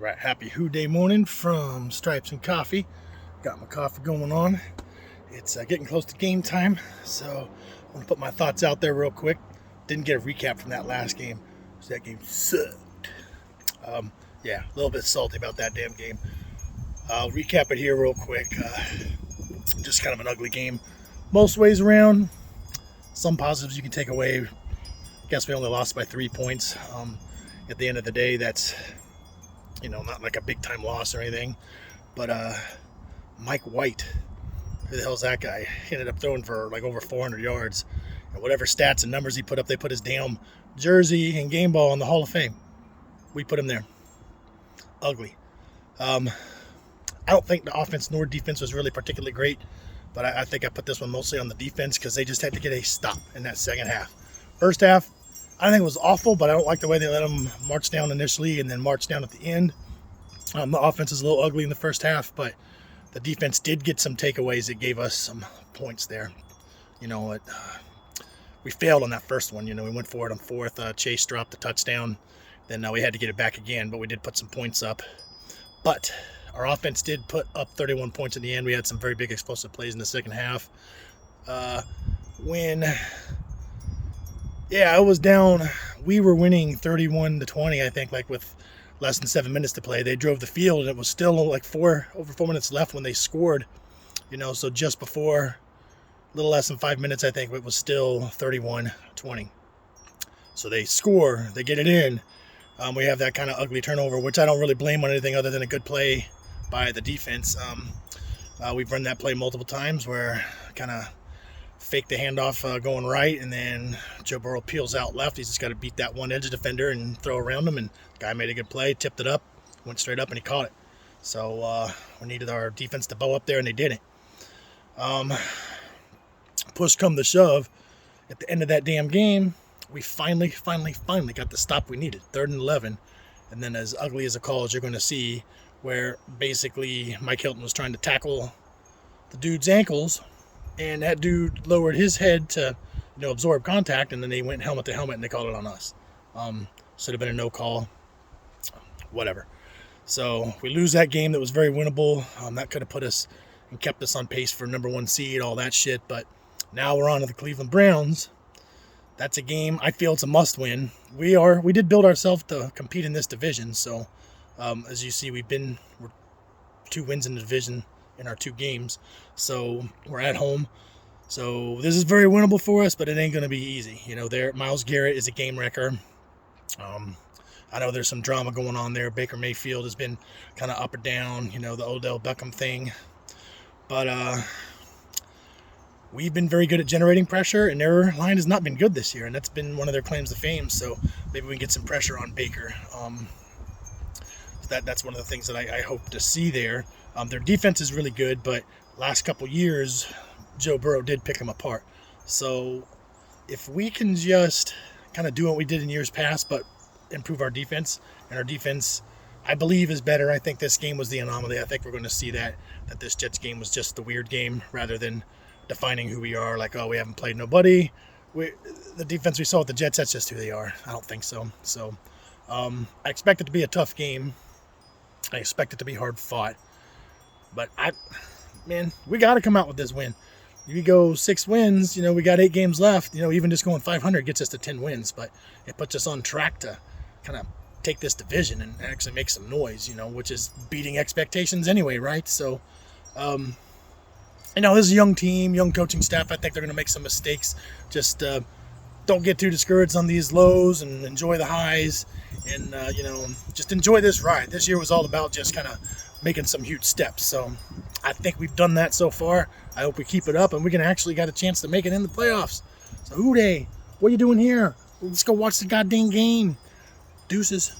Right, happy Who Day morning from Stripes and Coffee. Got my coffee going on. It's getting close to game time, so I want to put my thoughts out there real quick. Didn't get a recap from that last game, so that game sucked. Yeah, a little bit salty about that damn game. I'll recap it here real quick. Just kind of an ugly game most ways around. Some positives you can take away. I guess we only lost by 3 points. At the end of the day, that's not like a big time loss or anything. But Mike White, who the hell's that guy? He ended up throwing for like over 400 yards. And whatever stats and numbers he put up, they put his damn jersey and game ball in the Hall of Fame. We put him there. Ugly. I don't think the offense nor defense was really particularly great, but I think I put this one mostly on the defense because they just had to get a stop in that second half. First half, I think it was awful, but I don't like the way they let them march down initially and then march down at the end. The offense is a little ugly in the first half, but the defense did get some takeaways that gave us some points there. We failed on that first one. We went for it on fourth. Chase dropped the touchdown. Then we had to get it back again, but we did put some points up. But our offense did put up 31 points in the end. We had some very big explosive plays in the second half. I was down. We were winning 31-20, I think, like with less than 7 minutes to play. They drove the field, and it was still like over 4 minutes left when they scored. So just before, a little less than 5 minutes, I think, it was still 31-20. So they score, they get it in. We have that kind of ugly turnover, which I don't really blame on anything other than a good play by the defense. We've run that play multiple times where kind of fake the handoff going right, and then Joe Burrow peels out left. He's just got to beat that one edge defender and throw around him, and the guy made a good play, tipped it up, went straight up, and he caught it. So we needed our defense to bow up there, and they did it. Push come to shove, at the end of that damn game, we finally got the stop we needed, 3rd and 11, and then as ugly as a call as you're going to see, where basically Mike Hilton was trying to tackle the dude's ankles, and that dude lowered his head to absorb contact, and then they went helmet to helmet, and they called it on us. Should have been a no call. Whatever. So we lose that game that was very winnable. That could have put us and kept us on pace for number 1 seed, all that shit. But now we're on to the Cleveland Browns. That's a game I feel it's a must win. We did build ourselves to compete in this division. So as you see, we're 2 wins in the division in our 2 games. So we're at home. So this is very winnable for us, but it ain't going to be easy. Myles Garrett is a game wrecker. I know there's some drama going on there. Baker Mayfield has been kind of up or down, the Odell Beckham thing. But we've been very good at generating pressure, and their line has not been good this year, and that's been one of their claims to fame. So maybe we can get some pressure on Baker. That's one of the things that I hope to see there. Their defense is really good, but last couple years, Joe Burrow did pick them apart. So if we can just kind of do what we did in years past, but improve our defense, and our defense, I believe, is better. I think this game was the anomaly. I think we're going to see that this Jets game was just the weird game rather than defining who we are. Like, we haven't played nobody. The defense we saw with the Jets, that's just who they are. I don't think so. So I expect it to be a tough game. I expect it to be hard fought. But we got to come out with this win. You go 6 wins, we got 8 games left. Even just going 500 gets us to 10 wins, but it puts us on track to kind of take this division and actually make some noise, which is beating expectations anyway, right? So, this is a young team, young coaching staff. I think they're going to make some mistakes. Just don't get too discouraged on these lows and enjoy the highs, and just enjoy this ride. This year was all about just kind of making some huge steps. So I think we've done that so far. I hope we keep it up, and we can actually got a chance to make it in the playoffs. So Hoo Day, what are you doing here? Let's go watch the goddamn game. Deuces.